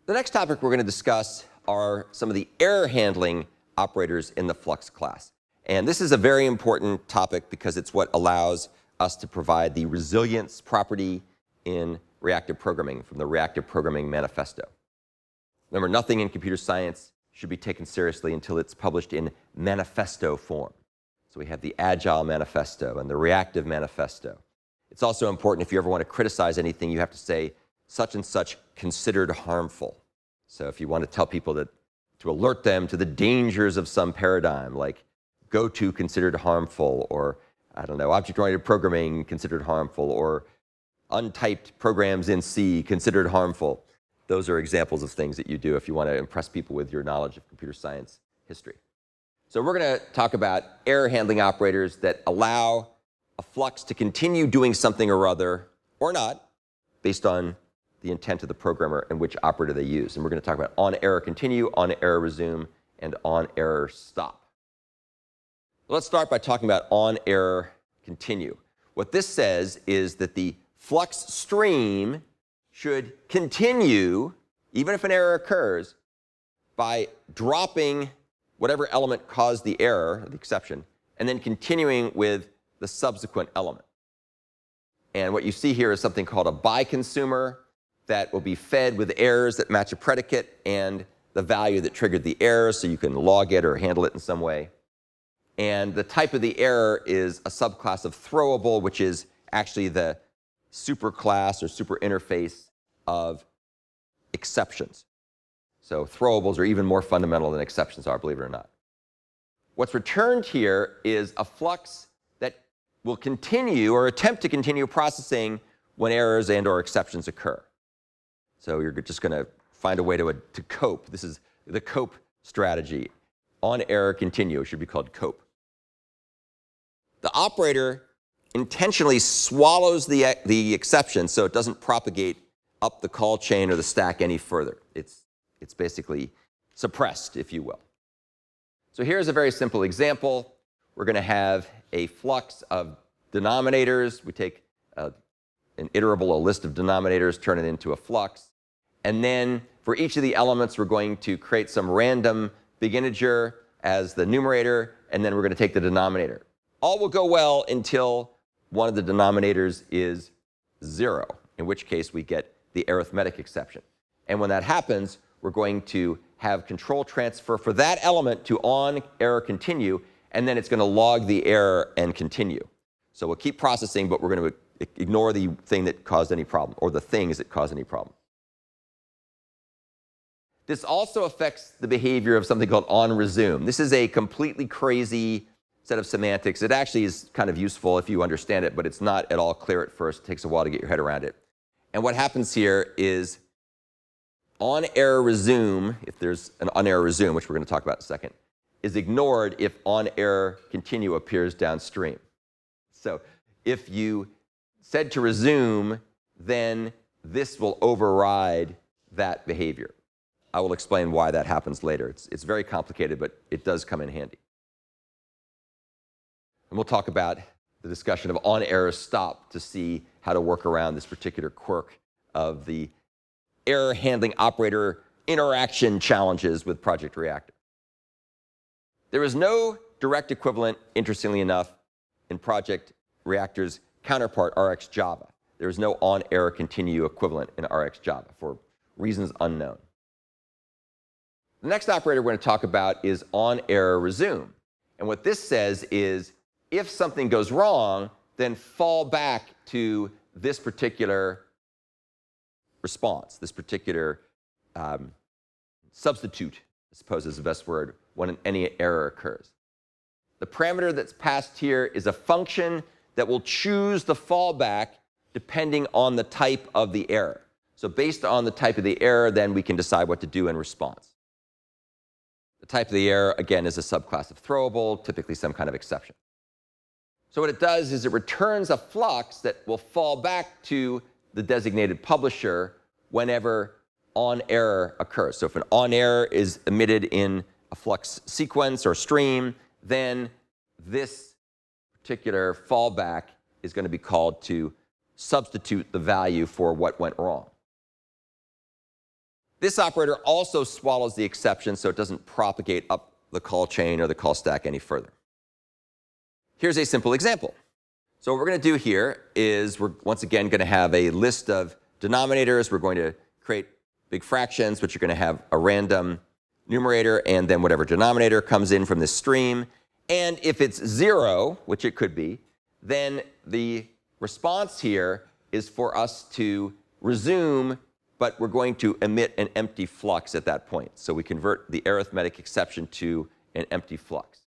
The next topic we're going to discuss are some of the error handling operators in the Flux class. And this is a very important topic because it's what allows us to provide the resilience property in reactive programming from the Reactive Programming Manifesto. Remember, nothing in computer science should be taken seriously until it's published in manifesto form. So we have the Agile Manifesto and the Reactive Manifesto. It's also important if you ever want to criticize anything, you have to say such and such considered harmful. So if you want to tell people that to alert them to the dangers of some paradigm, like go-to considered harmful, or I don't know, object-oriented programming considered harmful, or untyped programs in C considered harmful. Those are examples of things that you do if you want to impress people with your knowledge of computer science history. So we're going to talk about error handling operators that allow a flux to continue doing something or other, or not, based on the intent of the programmer and which operator they use. And we're going to talk about onErrorContinue, onErrorResume, and onErrorStop. Let's start by talking about onErrorContinue. What this says is that the flux stream should continue, even if an error occurs, by dropping whatever element caused the error, the exception, and then continuing with the subsequent element. And what you see here is something called a by consumer that will be fed with errors that match a predicate and the value that triggered the error, so you can log it or handle it in some way. And the type of the error is a subclass of throwable, which is actually the superclass or super interface of exceptions. So throwables are even more fundamental than exceptions are, believe it or not. What's returned here is a flux that will continue or attempt to continue processing when errors and or exceptions occur. So you're just going to find a way to cope. This is the cope strategy. onErrorContinue should be called cope. The operator intentionally swallows the exception so it doesn't propagate up the call chain or the stack any further. It's basically suppressed, if you will. So here's a very simple example. We're going to have a flux of denominators. We take an iterable, a list of denominators, turn it into a flux. And then for each of the elements, we're going to create some random big integer as the numerator, and then we're going to take the denominator. All will go well until one of the denominators is 0, in which case we get the arithmetic exception. And when that happens, we're going to have control transfer for that element to onErrorContinue, and then it's going to log the error and continue. So we'll keep processing, but we're going to ignore the thing that caused any problem, or the things that caused any problem. This also affects the behavior of something called onResume. This is a completely crazy set of semantics. It actually is kind of useful if you understand it, but it's not at all clear at first. It takes a while to get your head around it. And what happens here is onErrorResume, if there's an onErrorResume, which we're going to talk about in a second, is ignored if onErrorContinue appears downstream. So if you said to resume, then this will override that behavior. I will explain why that happens later. It's very complicated, but it does come in handy. And we'll talk about the discussion of onErrorStop to see how to work around this particular quirk of the error handling operator interaction challenges with Project Reactor. There is no direct equivalent, interestingly enough, in Project Reactor's counterpart, RxJava. There is no onErrorContinue equivalent in RxJava for reasons unknown. The next operator we're going to talk about is onErrorResume. And what this says is, if something goes wrong, then fall back to this particular response, this particular substitute, I suppose is the best word, when any error occurs. The parameter that's passed here is a function that will choose the fallback depending on the type of the error. So based on the type of the error, then we can decide what to do in response. The type of the error, again, is a subclass of throwable, typically some kind of exception. So what it does is it returns a flux that will fall back to the designated publisher whenever onError occurs. So if an onError is emitted in a flux sequence or stream, then this particular fallback is going to be called to substitute the value for what went wrong. This operator also swallows the exception so it doesn't propagate up the call chain or the call stack any further. Here's a simple example. So what we're going to do here is we're once again going to have a list of denominators. We're going to create big fractions, which are going to have a random numerator and then whatever denominator comes in from this stream. And if it's 0, which it could be, then the response here is for us to resume, but we're going to emit an empty flux at that point. So we convert the arithmetic exception to an empty flux.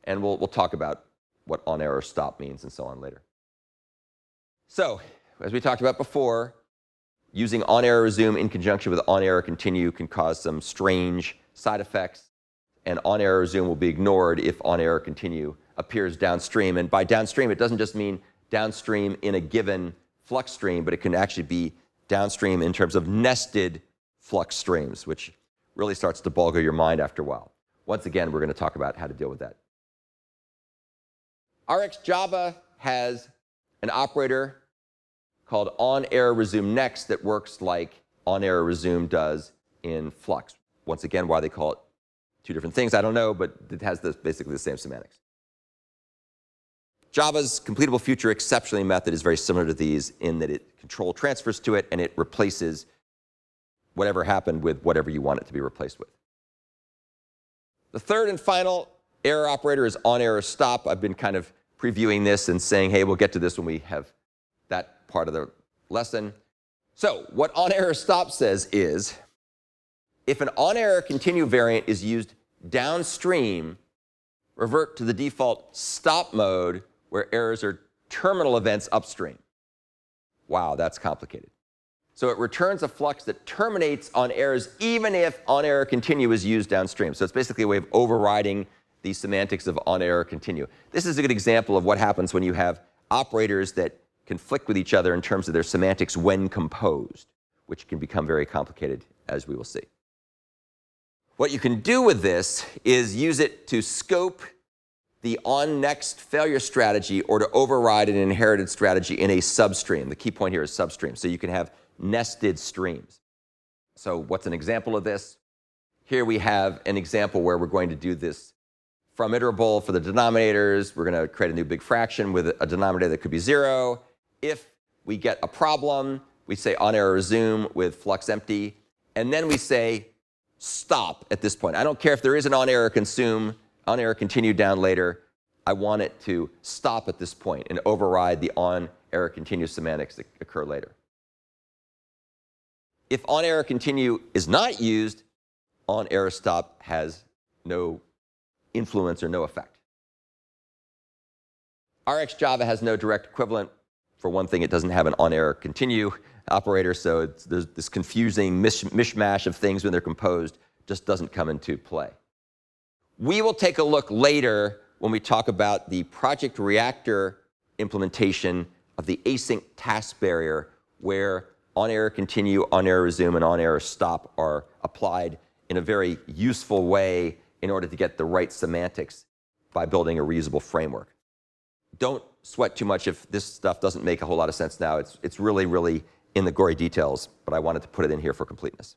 And we'll talk about what onErrorStop means and so on later. So, as we talked about before, using onErrorResume in conjunction with onErrorContinue can cause some strange side effects, and onErrorResume will be ignored if onErrorContinue appears downstream. And by downstream, it doesn't just mean downstream in a given flux stream, but it can actually be downstream in terms of nested flux streams, which really starts to boggle your mind after a while. Once again, we're going to talk about how to deal with that. RxJava has an operator called onErrorResume next that works like onErrorResume does in Flux. Once again, why they call it two different things, I don't know, but it has basically the same semantics. Java's CompletableFuture exceptionally method is very similar to these in that it control transfers to it and it replaces whatever happened with whatever you want it to be replaced with. The third and final error operator is onErrorStop. I've been kind of previewing this and saying, hey, we'll get to this when we have that part of the lesson. So what onErrorStop says is, if an onErrorContinue variant is used downstream, revert to the default stop mode where errors are terminal events upstream. Wow, that's complicated. So it returns a flux that terminates on errors even if onErrorContinue is used downstream. So it's basically a way of overriding the semantics of onErrorContinue. This is a good example of what happens when you have operators that conflict with each other in terms of their semantics when composed, which can become very complicated, as we will see. What you can do with this is use it to scope the onNext failure strategy or to override an inherited strategy in a substream. The key point here is substream. So you can have nested streams. So what's an example of this? Here we have an example where we're going to do this from iterable for the denominators. We're going to create a new big fraction with a denominator that could be 0. If we get a problem, we say onErrorResume with flux empty, and then we say stop at this point. I don't care if there is an onErrorContinue down later. I want it to stop at this point and override the onErrorContinue semantics that occur later. If onErrorContinue is not used, onErrorStop has no influence or no effect. RxJava has no direct equivalent. For one thing, it doesn't have an onErrorContinue operator, so there's this confusing mishmash of things when they're composed just doesn't come into play. We will take a look later when we talk about the Project Reactor implementation of the async task barrier, where onErrorContinue, onErrorResume, and onErrorStop are applied in a very useful way in order to get the right semantics by building a reusable framework. Don't sweat too much if this stuff doesn't make a whole lot of sense now. It's really, really in the gory details, but I wanted to put it in here for completeness.